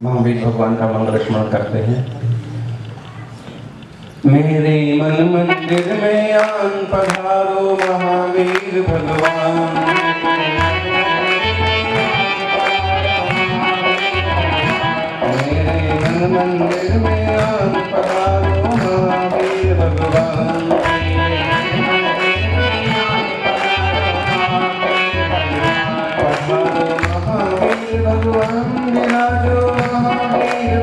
महावीर भगवान का मंगल स्मरण करते हैं। मेरे मन मंदिर में आन पधारो महावीर भगवान। मेरे मन मंदिर में आन पधारो महावीर भगवान। पधारो महावीर भगवान, विराजो महावीर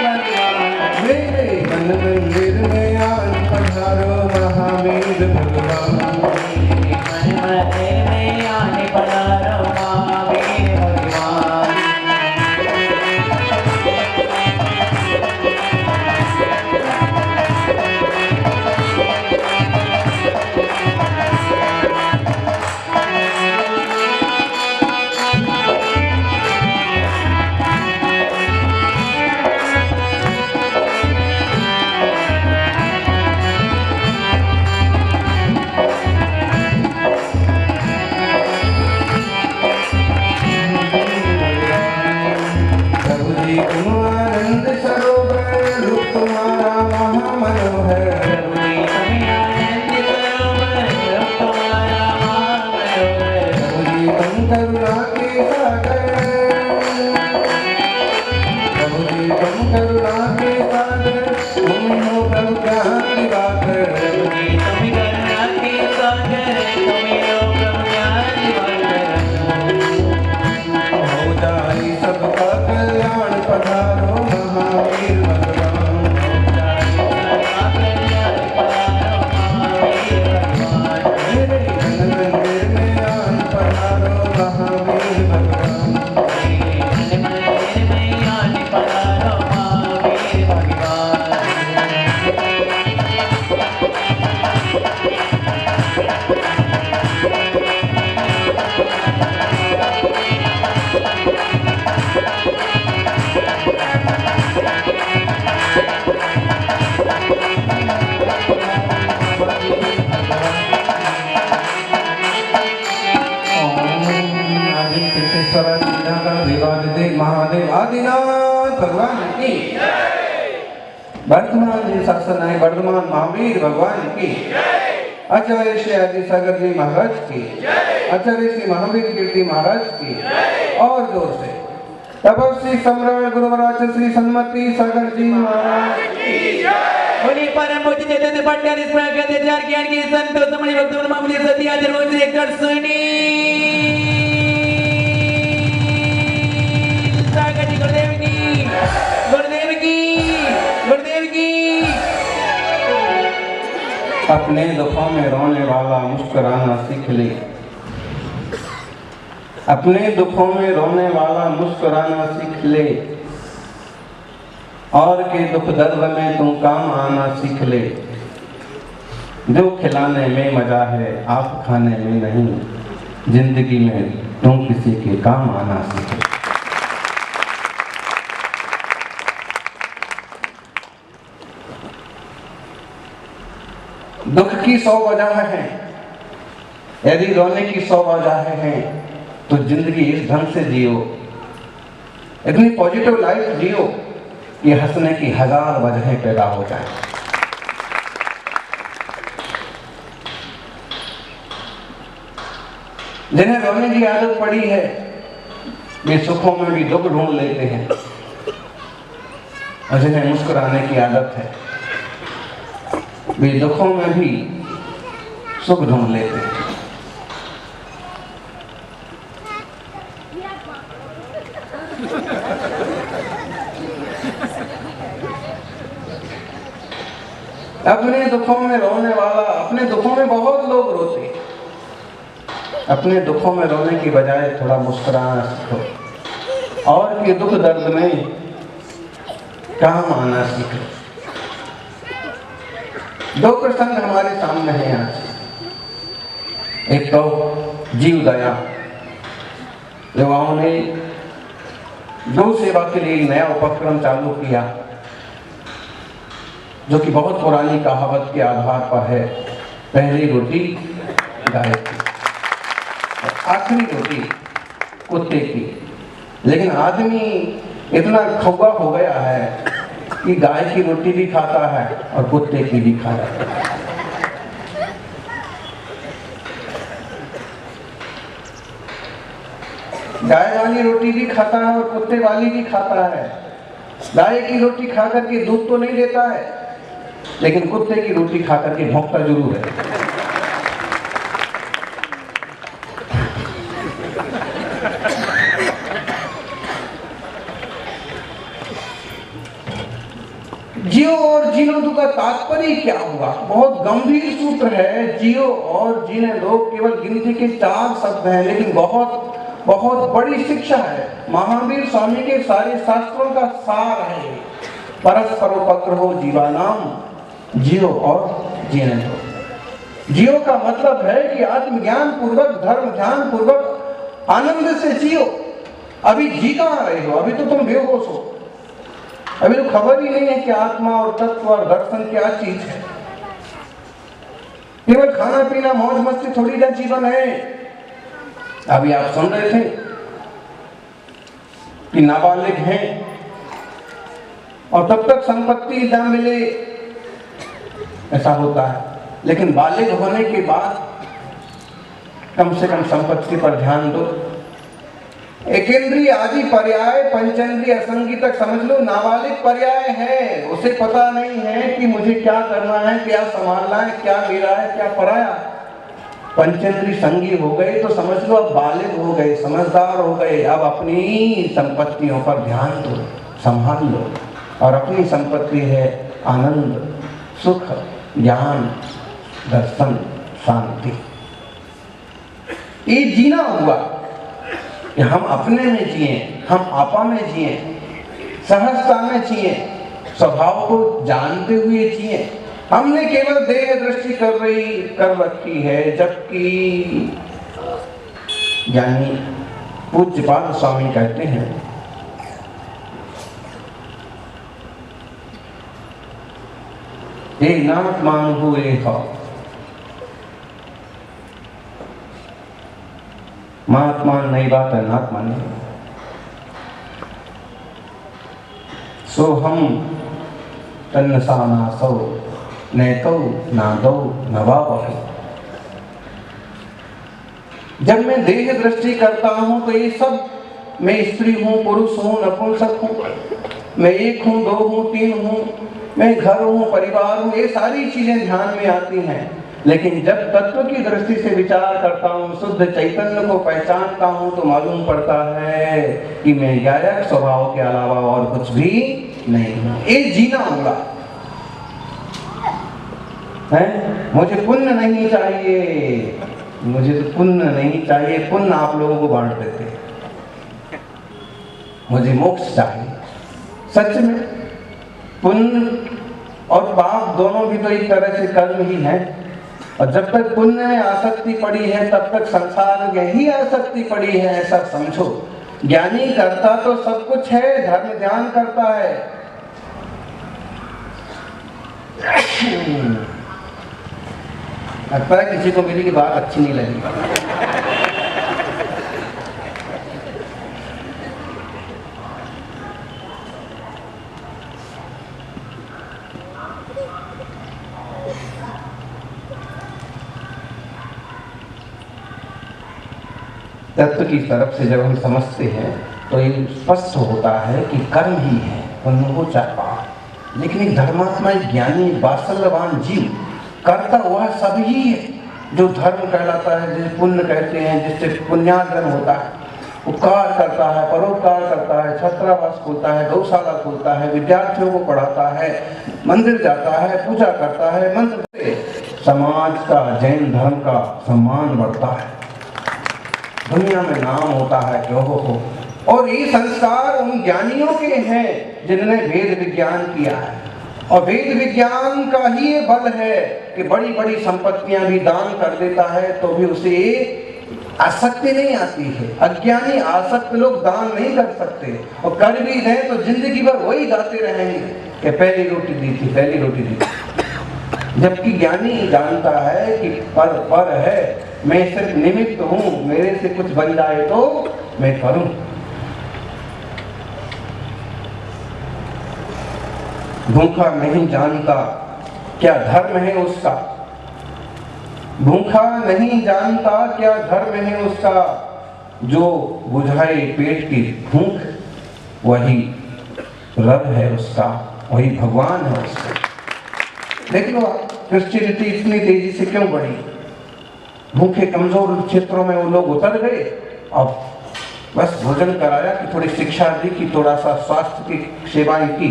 भगवान। मेरे मन मंदिर में आन पधारो महावीर भगवान। आनंद सरोवर रूप तुम्हारा महामनोहर। तुम करुणा के सागर, प्रभु जी तुम करुणा के सागर, तुम हो प्रभु ज्ञान दिवाकर। हो जाए सबका कल्याण, पधारो महावीर भगवान। मेरे मन मंदिर में आन पधारो महावीर भगवान। देवादिदेव महादेव आदिनाथ भगवान की, वर्तमान जी शासनाय वर्धमान महावीर भगवान की, आचार्य श्री आदि सागर जी महाराज की, आचार्य श्री महावीर कीर्ति महाराज की, और जोर से तपस्वी सम्राट गुरुवराज श्री सन्मति सागर जी महाराज की। बोली परम पूज्य चैतन्य पाठ्याधीश प्रज्ञाचार्य ज्ञान की संत समणी भक्त मामूली सती हाजिर हो श्री एक सुनी सागर जी गुरुदेव की, गुरुदेव की, गुरुदेव की। अपने दुखों में रोने वाला मुस्कुराना सीख ले। अपने दुखों में रोने वाला मुस्कुराना सीख ले, और के दुख दर्द में तुम काम आना सीख ले। जो खिलाने में मजा है आप खाने में नहीं, जिंदगी में तुम किसी के काम आना सीख ले। दुख की 100 वजह है, यदि रोने की 100 वजह हैं तो जिंदगी इस ढंग से जियो, इतनी पॉजिटिव लाइफ जियो कि हंसने की 1000 वजहें पैदा हो जाएं। जिन्हें रोने की आदत पड़ी है वे सुखों में भी दुख ढूंढ लेते हैं, और जिन्हें मुस्कुराने की आदत है वे दुखों में भी सुख ढूंढ लेते हैं। अपने दुखों में रोने वाला, अपने दुखों में बहुत लोग रोते हैं। अपने दुखों में रोने की बजाय थोड़ा मुस्कुराना सीखो, और के दुख दर्द में काम आना सीखो। 2 प्रसंग हमारे सामने हैं आज। एक तो जीव दया, युवाओं ने गौ सेवा के लिए नया उपक्रम चालू किया, जो कि बहुत पुरानी कहावत के आधार पर है, पहली रोटी गाय की। आखिरी रोटी कुत्ते की। लेकिन आदमी इतना खौवा हो गया है कि गाय की रोटी भी खाता है और कुत्ते की भी खाता है। गाय वाली रोटी भी खाता है और कुत्ते वाली भी खाता है। गाय की रोटी खा करके दूध तो नहीं देता है, लेकिन कुत्ते की रोटी खा करके भौंकता जरूर है। जियो और जीने दो का तात्पर्य क्या हुआ? बहुत गंभीर सूत्र है। जियो और जीने दो केवल गिनती के 4 शब्द हैं, लेकिन बहुत बहुत बड़ी शिक्षा है। महावीर स्वामी के सारे शास्त्रों का सार है। परस्परोपग्रहो जीवानाम, जियो और जीने दो। जियो का मतलब है कि आत्मज्ञान पूर्वक, धर्म ध्यान पूर्वक आनंद से जियो। अभी जी कहाँ रहे हो? अभी तो तुम बेहोश हो। अभी तो खबर ही नहीं है कि आत्मा और तत्व और दर्शन क्या चीज है। केवल खाना पीना मौज मस्ती थोड़ी ना जीवन है। अभी आप सुन रहे थे कि नाबालिग हैं और तब तक संपत्ति न मिले, ऐसा होता है। लेकिन बालिग होने के बाद कम से कम संपत्ति पर ध्यान दो। एकेंद्रीय आदि पर्याय पंचेंद्रीय असंगी तक समझ लो। नाबालिग पर्याय है, उसे पता नहीं है कि मुझे क्या करना है, क्या संभालना है, क्या मेरा है, क्या पराया। पंचेंद्रीय संगी हो गए तो समझ लो अब बालिग हो गए, समझदार हो गए। अब अपनी संपत्तियों पर ध्यान दो, संभाल लो। और अपनी संपत्ति है आनंद, सुख, ज्ञान, दर्शन, शांति। ये जीना हुआ कि हम अपने में जिए, हम आपा में जिए, सहजता में जिए, स्वभाव को जानते हुए जिए। हमने केवल देह दृष्टि कर रखी है, जबकि ज्ञानी पूज्यपाद स्वामी कहते हैं हे नाथ मान हुए हो, महात्मान नई बात है, नाथ माने सो हम तन्नसाना सौ नैतो नादो नवावहि। जब मैं देह दृष्टि करता हूं तो ये सब, मैं स्त्री हूं, पुरुष हूं, नपुंसक हूं, मैं 1 हूं, 2 हूं, 3 हूं, मैं घर हूं, परिवार हूं, ये सारी चीजें ध्यान में आती हैं। लेकिन जब तत्व की दृष्टि से विचार करता हूँ, शुद्ध चैतन्य को पहचानता हूँ, तो मालूम पड़ता है कि मैं गायक स्वभाव के अलावा और कुछ भी नहीं हूँ। ये जीना होगा है। मुझे पुण्य नहीं चाहिए, मुझे तो पुण्य नहीं चाहिए। पुण्य आप लोगों को बांट देते। मुझे मोक्ष चाहिए। सच में पुण्य और पाप दोनों भी तो एक तरह से कर्म ही है। और जब तक पुण्य में आसक्ति पड़ी है, तब तक संसार में ही आसक्ति पड़ी है, ऐसा समझो। ज्ञानी करता तो सब कुछ है, धर्म ध्यान करता है। लगता है किसी को मेरी की बात अच्छी नहीं लगी। तत्व की तरफ से जब हम समझते हैं तो ये स्पष्ट होता है कि कर्म ही है, उनको चाहता। लेकिन एक धर्मात्मा, एक ज्ञानी, वात्सल्यवान जीव करता वह सब ही है जो धर्म कहलाता है, जिसे पुण्य कहते हैं, जिससे पुण्यार्जन होता है। उपकार करता है, परोपकार करता है, छात्रावास खोलता है, गौशाला खोलता है, विद्यार्थियों को पढ़ाता है, मंदिर जाता है, पूजा करता है। मंत्र से समाज का, जैन धर्म का सम्मान बढ़ता है, दुनिया में नाम होता है कि हो। और ये संस्कार उन ज्ञानियों के हैं जिन्होंने वेद विज्ञान किया है। और वेद विज्ञान का ही ये बल है कि बड़ी बड़ी संपत्तियां भी दान कर देता है तो भी उसे आसक्ति नहीं आती है। अज्ञानी आसक्त लोग दान नहीं कर सकते, और कर भी दें तो जिंदगी भर वही गाते रहेंगे कि पहली रोटी दी थी, पहली रोटी दी थी। जबकि ज्ञानी जानता है कि पर है, मैं सिर्फ निमित्त हूँ, मेरे से कुछ बन जाए तो मैं करूं। भूखा नहीं जानता क्या धर्म है उसका, भूखा नहीं जानता क्या धर्म है उसका, जो बुझाए पेट की भूख वही रब है उसका, वही भगवान है उसका। देख लो क्रिश्चियनिटी इतनी तेजी से क्यों बढ़ी? भूखे कमजोर क्षेत्रों में वो लोग उतर गए और बस भोजन कराया कि थोड़ी शिक्षा दी कि थोड़ा सा स्वास्थ्य की सेवाएं की,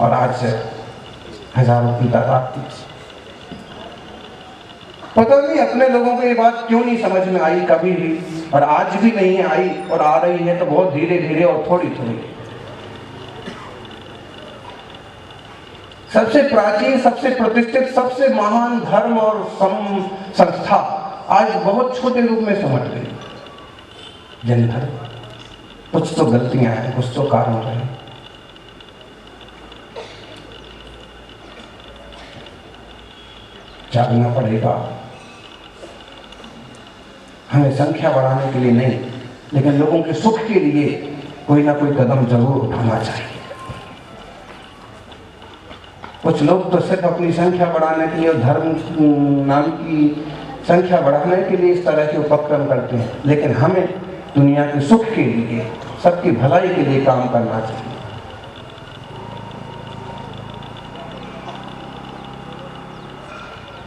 और आज से हजारों की तादाद थी। पता नहीं अपने लोगों को ये बात क्यों नहीं समझ में आई कभी भी, और आज भी नहीं आई, और आ रही है तो बहुत धीरे धीरे और थोड़ी थोड़ी। सबसे प्राचीन, सबसे प्रतिष्ठित, सबसे महान धर्म और संस्था आज बहुत छोटे रूप में समझ गई। जन धर्म, कुछ तो गलतियां हैं, कुछ तो कारण रहे। जागना पड़ेगा, हमें संख्या बढ़ाने के लिए नहीं, लेकिन लोगों के सुख के लिए कोई ना कोई कदम जरूर उठाना चाहिए। कुछ लोग तो सिर्फ अपनी संख्या बढ़ाने के लिए और धर्म नाम की संख्या बढ़ाने के लिए इस तरह के उपक्रम करते हैं, लेकिन हमें दुनिया के सुख के लिए, सबकी भलाई के लिए काम करना चाहिए।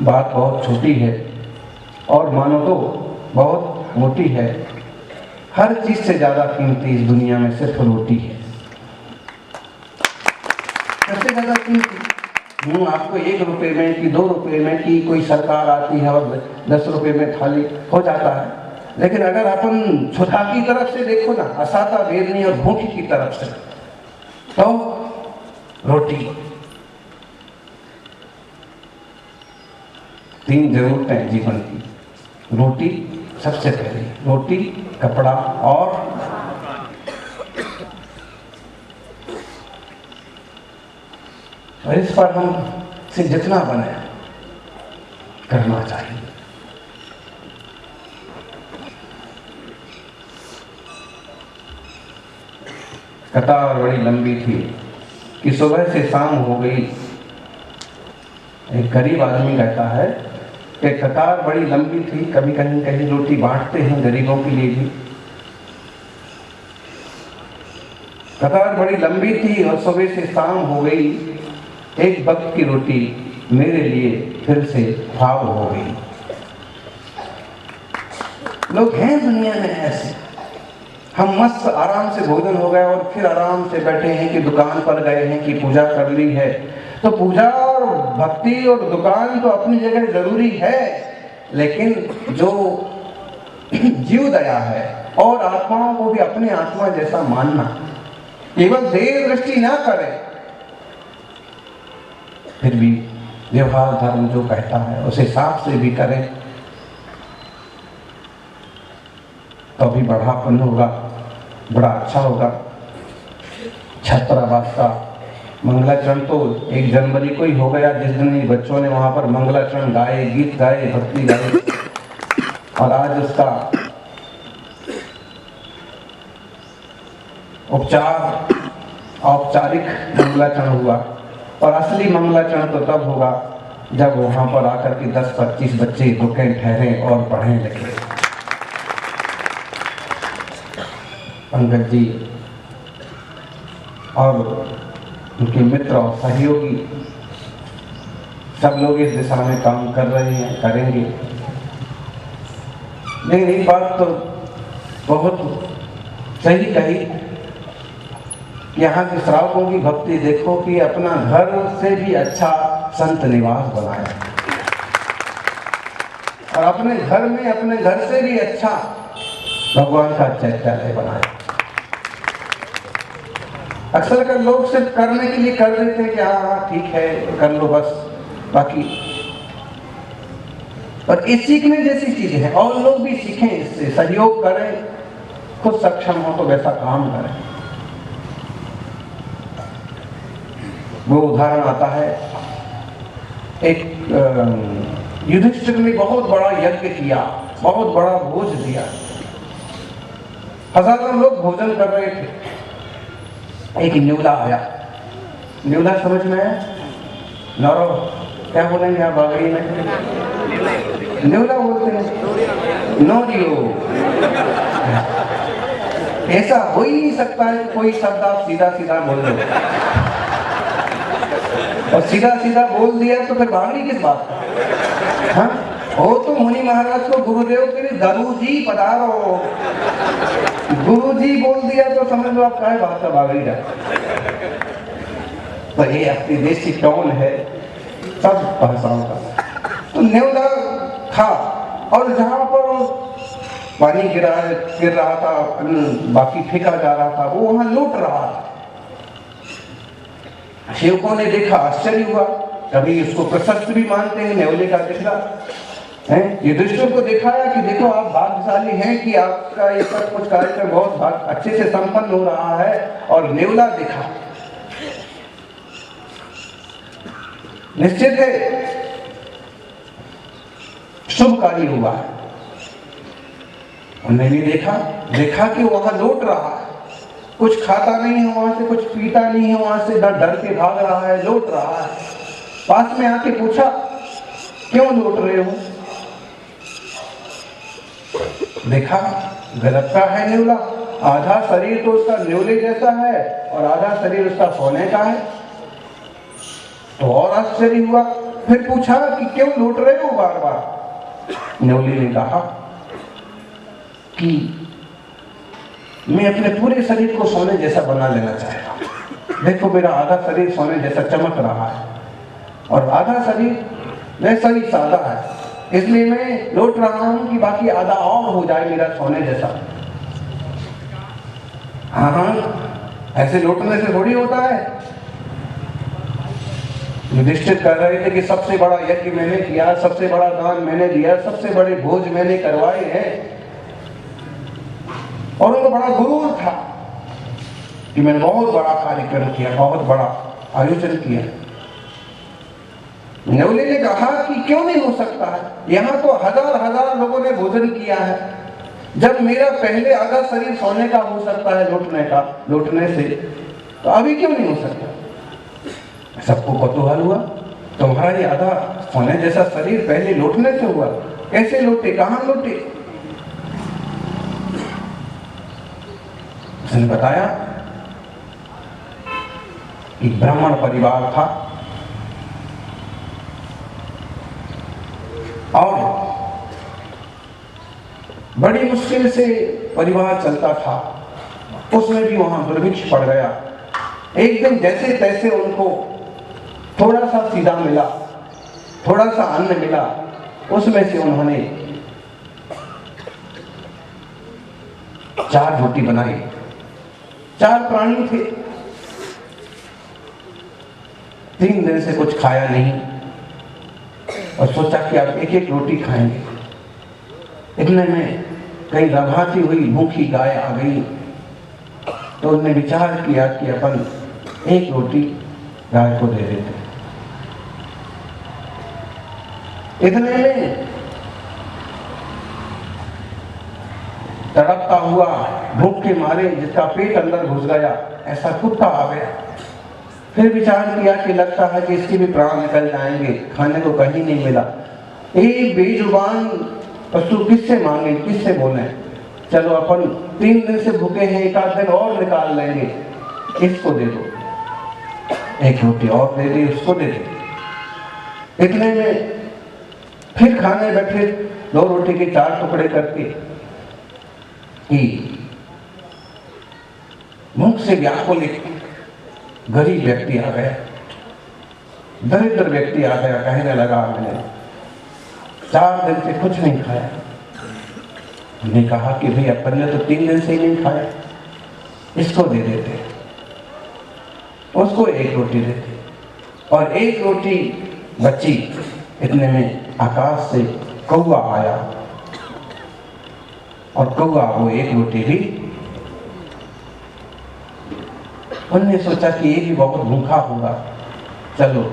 बात बहुत छोटी है और मानो तो बहुत मोटी है। हर चीज से ज्यादा कीमती इस दुनिया में सिर्फ रोटी है। सबसे ज्यादा कीमती आपको 1 रुपए में कि 2 रुपए में कि कोई सरकार आती है और 10 रुपए में थाली हो जाता है, लेकिन अगर अपन क्षुधा की तरफ से देखो ना, असाता बेरनी और भूख की तरफ से, तो रोटी। 3 जरूरतें जीवन की, रोटी सबसे पहले, रोटी, कपड़ा और इस पर हम से जितना बने करना चाहिए। कतार बड़ी लंबी थी कि सुबह से शाम हो गई। एक गरीब आदमी कहता है कि कतार बड़ी लंबी थी, कभी कहीं कहीं रोटी बांटते हैं गरीबों के लिए भी। कतार बड़ी लंबी थी और सुबह से शाम हो गई, एक वक्त की रोटी मेरे लिए फिर से ख्वाब हो गई। लोग हैं दुनिया में ऐसे, हम मस्त आराम से भोजन हो गए और फिर आराम से बैठे हैं कि दुकान पर गए हैं कि पूजा कर ली है। तो पूजा और भक्ति और दुकान तो अपनी जगह जरूरी है, लेकिन जो जीव दया है और आत्माओं को भी अपने आत्मा जैसा मानना, केवल देह दृष्टि ना करें, फिर भी व्यवहार धर्म जो कहता है उसे साफ से भी करें, तो भी बढ़ापन होगा, बड़ा अच्छा होगा। छात्रावास का मंगलाचरण तो 1 जनवरी को ही हो गया, जिस दिन बच्चों ने वहां पर मंगलाचरण गाए, गीत गाए, भक्ति गाए, और आज उसका औपचारिक मंगलाचरण हुआ। और असली मंगलाचरण तो तब होगा जब वहां पर आकर के 10-25 बच्चे रुके, ठहरे और पढ़ें लिखें। पंकज जी और उनके मित्र और सहयोगी सब लोग इस दिशा में काम कर रहे हैं, करेंगे। लेकिन एक बात तो बहुत सही कही, यहाँ के श्रावकों की भक्ति देखो कि अपना घर से भी अच्छा संत निवास बनाया, और अपने घर में, अपने घर से भी अच्छा भगवान का चैत्यालय बनाया। अक्सर कर लोग सिर्फ करने के लिए कर देते हैं कि हाँ ठीक है कर लो बस, बाकी और ये सीखने जैसी चीजें हैं, और लोग भी सीखें, इससे सहयोग करें, खुद सक्षम हो तो वैसा काम करें। वो उदाहरण आता है, एक युधिष्ठिर ने बहुत बड़ा यज्ञ किया बहुत बड़ा भोज दिया। हजारों लोग भोजन कर रहे थे। एक न्यूला आया। न्यूला समझ में आया? नौरव क्या बोलेंगे आप बागड़ी में? न्यूला बोलते हैं। नौरियो। ऐसा हो ही नहीं सकता है कोई शब्द आप सीधा सीधा बोल दो, और सीधा सीधा बोल दिया तो फिर बागड़ी किस बात का? हाँ, हो तो मुनि महाराज को गुरुदेव के लिए गुरुजी पधारो। गुरुजी बोल दिया तो समझ लो आप क्या बात का बागड़ी जाए। तो ये अपनी देसी टोन है सब भाषाओं का। तो न्यूला था, और जहां पर पानी गिर रहा था, बाकी फेंका जा रहा था, वो वहां लूट रहा था। सेवकों ने देखा, आश्चर्य हुआ। कभी उसको प्रशस्त भी मानते हैं, न्योले का दिखला है। युधिष्ठिर को दिखाया कि देखो आप भाग्यशाली हैं कि आपका ये सब कुछ कार्यक्रम बहुत अच्छे से संपन्न हो रहा है। और न्योला दिखा, निश्चित है शुभ कार्य हुआ है। उन्होंने भी देखा कि वहां लूट रहा है, कुछ खाता नहीं है वहां से, कुछ पीता नहीं है वहां से, डर के भाग रहा है, लूट रहा है। पास में आके पूछा क्यों लूट रहे हो? देखा गलत का है न्यूला, आधा शरीर तो उसका न्यूले जैसा है और आधा शरीर उसका सोने का है। तो और आश्चर्य हुआ। फिर पूछा कि क्यों लूट रहे हो बार बार? न्योली ने कहा कि मैं अपने पूरे शरीर को सोने जैसा बना लेना चाहता हूं। देखो मेरा आधा शरीर सोने जैसा चमक रहा है और आधा शरीर वैसा ही सादा है, इसलिए मैं लौट रहा हूं कि बाकी आधा और हो जाए मेरा सोने जैसा। हाँ, ऐसे लौटने से थोड़ी होता है। युधिष्ठिर कह रहे थे कि सबसे बड़ा यज्ञ मैंने किया, सबसे बड़ा दान मैंने दिया, सबसे बड़े भोज मैंने करवाए हैं, और उनको बड़ा गुरूर था कि मैंने बहुत बड़ा कार्यक्रम किया, बहुत बड़ा आयोजन किया। न्योले ने कहा कि क्यों नहीं हो सकता है, यहाँ तो हजार लोगों ने भोजन किया है। जब मेरा पहले आधा शरीर सोने का हो सकता है लूटने से, तो अभी क्यों नहीं हो सकता? सबको कौतूहल हुआ, तुम्हारा ये आधा सोने जैसा शरीर पहले लूटने से हुआ, कैसे लूटे, कहां लूटे? उसने बताया कि ब्राह्मण परिवार था और बड़ी मुश्किल से परिवार चलता था, उसमें भी वहां दुर्भिक्ष पड़ गया। एक दिन जैसे तैसे उनको थोड़ा सा सीधा मिला, थोड़ा सा अन्न मिला, उसमें से उन्होंने 4 रोटी बनाई। 4 प्राणी थे, 3 दिन से कुछ खाया नहीं और सोचा कि आप एक एक रोटी खाएंगे। इतने में कहीं रभाती हुई भूखी गाय आ गई, तो उन्होंने विचार किया कि अपन एक रोटी गाय को दे देते। इतने में तड़पता हुआ भूख के मारे जिसका पेट अंदर घुस गया, ऐसा कुत्ता आ गया। फिर विचार किया कि लगता है कि इसके भी प्राण निकल जाएंगे, खाने को कहीं नहीं मिला। एक बेजुबान पशु किससे मांगे, किससे बोले? चलो अपन 3 दिन से भूखे हैं, एक आध दिन और निकाल लेंगे, इसको दे दो। एक रोटी और दे दी, उसको दे दी। इतने में फिर खाने बैठे, 2 रोटी के 4 टुकड़े करके कि मुख से व्याकुल एक गरीब व्यक्ति आ गया, दरिद्र व्यक्ति आ गया, कहने लगा मैंने 4 दिन से कुछ नहीं खाया। हमने कहा कि भाई अपन ने तो 3 दिन से ही नहीं खाया, इसको दे देते। उसको एक रोटी देते और एक रोटी बची। इतने में आकाश से कौवा आया और कौवा वो एक रोटी भी। उन्होंने सोचा कि ये भी बहुत भूखा होगा, चलो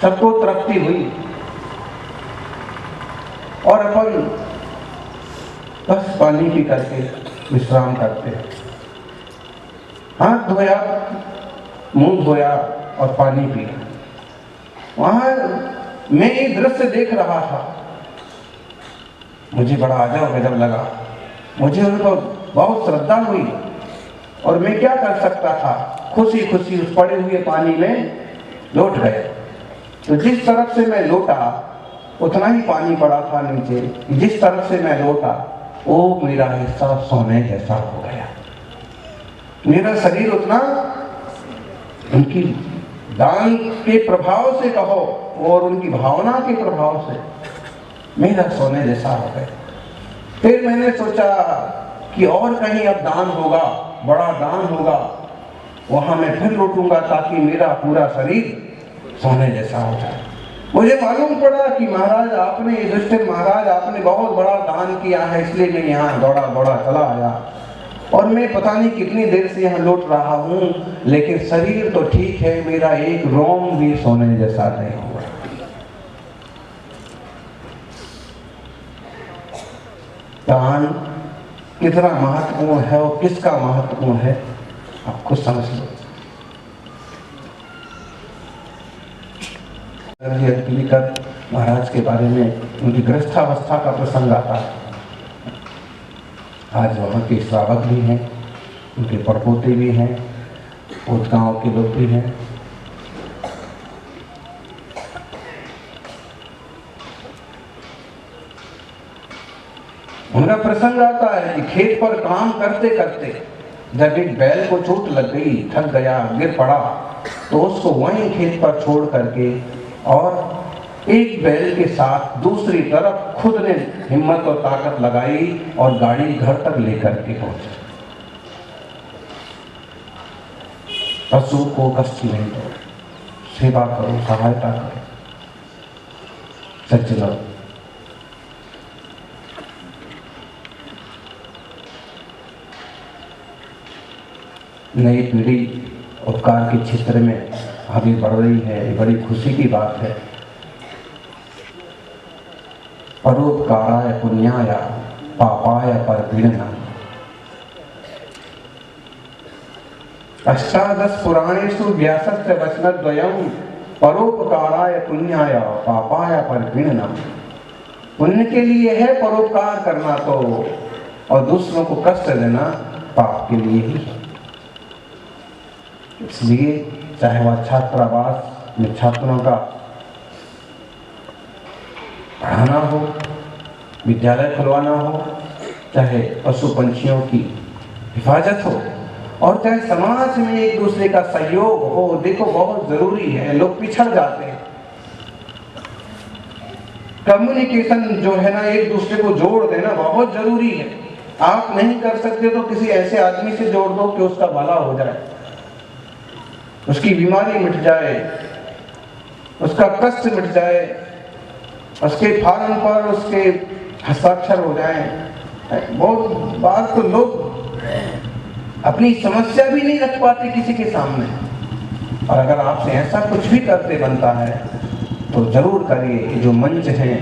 सबको तृप्ति हुई और अपन बस पानी पी करके विश्राम करते हैं। हाथ धोया, मुंह धोया और पानी पिया। वहां मैं ये दृश्य देख रहा था, मुझे बड़ा अजब गजब लगा। मुझे उन पर बहुत श्रद्धा हुई और मैं क्या कर सकता था, खुशी खुशी उस पड़े हुए पानी में लौट गए। तो जिस तरफ से मैं लौटा उतना ही पानी पड़ा था नीचे। जिस तरफ से मैं लौटा वो मेरा हिस्सा सोने जैसा हो गया। मेरा शरीर उतना उनकी दान के प्रभाव से कहो और उनकी भावना के प्रभाव से मेरा सोने जैसा हो गया। फिर मैंने सोचा कि और कहीं अब दान होगा, बड़ा दान होगा, वहां मैं फिर लौटूंगा ताकि मेरा पूरा शरीर सोने जैसा हो जाए। मुझे मालूम पड़ा कि महाराज आपने, युधिष्ठिर महाराज आपने बहुत बड़ा दान किया है, इसलिए मैं यहाँ दौड़ा दौड़ा चला आया और मैं पता नहीं कितनी देर से यहाँ लौट रहा हूँ, लेकिन शरीर तो ठीक है, मेरा एक रोम भी सोने जैसा नहीं हुआ। दान कितना महत्वपूर्ण है और किसका महत्वपूर्ण है आप खुद समझ लो। महाराज के बारे में उनकी गृहस्थावस्था का प्रसंग आता है। आज वहाँ के श्रावक भी हैं, उनके परपोते भी हैं, उस गाँव के लोग भी हैं। उनका प्रसंग आता है कि खेत पर काम करते करते जब एक बैल को चोट लग गई, थक गया, गिर पड़ा, तो उसको वहीं खेत पर छोड़ करके और एक बैल के साथ दूसरी तरफ खुद ने हिम्मत और ताकत लगाई और गाड़ी घर तक लेकर के पहुंचे। पशु को कष्ट नहीं दो, सेवा करो, सहायता करो। सज्जनों, नई पीढ़ी उपकार के क्षेत्र में आगे बढ़ रही है, ये बड़ी खुशी की बात है। परोपकाराय पुण्याय पापाय परपीडनम्। अष्टादश पुराणेषु व्यासस्य वचनद्वयम् परोपकाराय पुण्याय पापाय परपीडनम्। पुण्य के लिए है परोपकार करना तो, और दूसरों को कष्ट देना पाप के लिए ही है। इसलिए चाहे वह छात्रावास में छात्रों का पढ़ाना हो, विद्यालय खुलवाना हो, चाहे पशु पंछियों की हिफाजत हो, और चाहे समाज में एक दूसरे का सहयोग हो, देखो बहुत जरूरी है। लोग पिछड़ जाते हैं। कम्युनिकेशन जो है ना, एक दूसरे को जोड़ देना बहुत जरूरी है। आप नहीं कर सकते तो किसी ऐसे आदमी से जोड़ दो कि उसका भला हो जाए, उसकी बीमारी मिट जाए, उसका कष्ट मिट जाए, उसके फार्म पर उसके हस्ताक्षर हो जाए। बहुत बार तो लोग अपनी समस्या भी नहीं रख पाते किसी के सामने, और अगर आपसे ऐसा कुछ भी करते बनता है तो जरूर करिए। जो मंच हैं,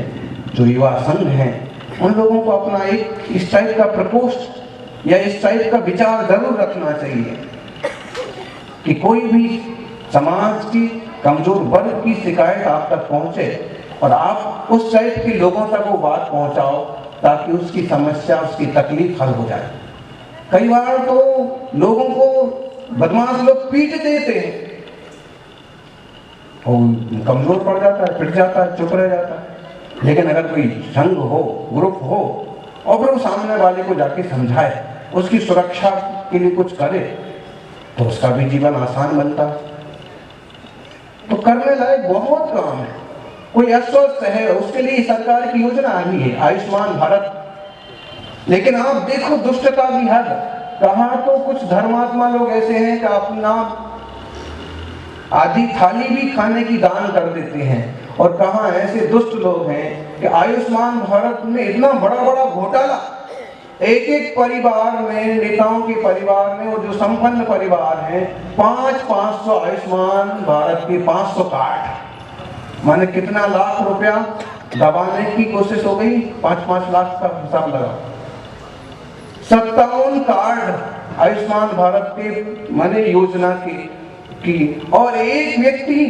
जो युवा संघ हैं, उन लोगों को अपना एक इस टाइप का प्रकोष्ठ या इस टाइप का विचार जरूर रखना चाहिए कि कोई भी समाज की कमजोर वर्ग की शिकायत आप तक पहुंचे और आप उस टाइप के लोगों तक वो बात पहुंचाओ ताकि उसकी समस्या, उसकी तकलीफ हल हो जाए। कई बार तो लोगों को बदमाश लोग पीट देते हैं, वो कमजोर पड़ जाता है, पिट जाता है, चुप रह जाता है। लेकिन अगर कोई संघ हो, ग्रुप हो, और फिर वो सामने वाले को जाके समझाए, उसकी सुरक्षा के लिए कुछ करे, तो उसका भी जीवन आसान बनता है। तो करने लायक बहुत काम है। कोई अस्वस्थ है, उसके लिए सरकार की योजना आ रही है, आयुष्मान भारत। लेकिन आप देखो दुष्टता भी हद। कहाँ तो कुछ धर्मात्मा लोग ऐसे हैं कि अपना आधी थाली भी खाने की दान कर देते हैं, और कहाँ ऐसे दुष्ट लोग हैं कि आयुष्मान भारत में इतना बड़ा बड़ा घोटाला, एक एक परिवार में, नेताओं के परिवार में, और जो संपन्न परिवार हैं, 500 आयुष्मान भारत के 500 कार्ड, माने कितना लाख रुपया दबाने की कोशिश हो गई। 5-5 लाख का हिसाब लगा। 57 कार्ड आयुष्मान भारत के माने योजना की और एक व्यक्ति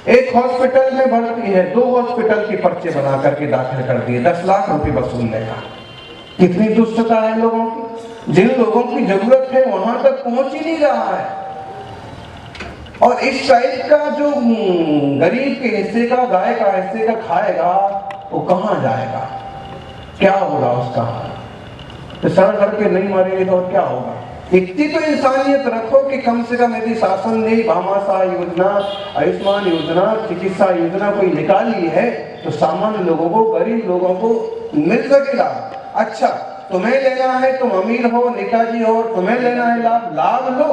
एक हॉस्पिटल में भर्ती है, 2 हॉस्पिटल के पर्चे बना करके दाखिल कर दिए, 10 लाख रुपए वसूल लेगा। कितनी दुष्टता है लोगों की। जिन लोगों की जरूरत है वहां तक पहुंच ही नहीं रहा है। और इस टाइप का जो गरीब के हिस्से का, गाय का हिस्से का खाएगा वो कहां जाएगा, क्या होगा उसका। तो सड़क करके नहीं मरेंगे तो और क्या होगा। इतनी तो इंसानियत रखो कि कम से कम यदि शासन ने भामाशाह योजना, आयुष्मान योजना, चिकित्सा योजना कोई निकाली है तो सामान्य लोगों को, गरीब लोगों को मिल सकेगा। अच्छा, तुम्हें लेना है, तुम अमीर हो, नेताजी हो, तुम्हें लेना है लाभ, लाभ लो,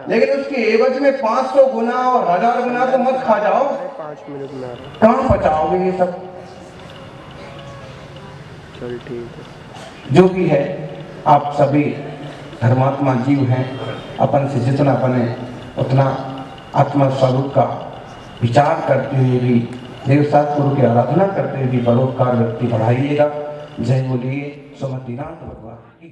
लेकिन उसके एवज में 500 गुना और 1000 गुना तो मत खा जाओ। 5 मिनट में आ रहा कहाँ पचाओगे ये सब। चल ठीक है। जो भी है, आप सभी धर्मात्मा जीव हैं, अपन से जितना बने उतना आत्मा स्वरूप का विचार करते हुए भी, देव सतगुरु की आराधना करते हुए भी परोपकार वृत्ति बढ़ाइएगा। जय बोलिए सुमतिनाथ भगवान की।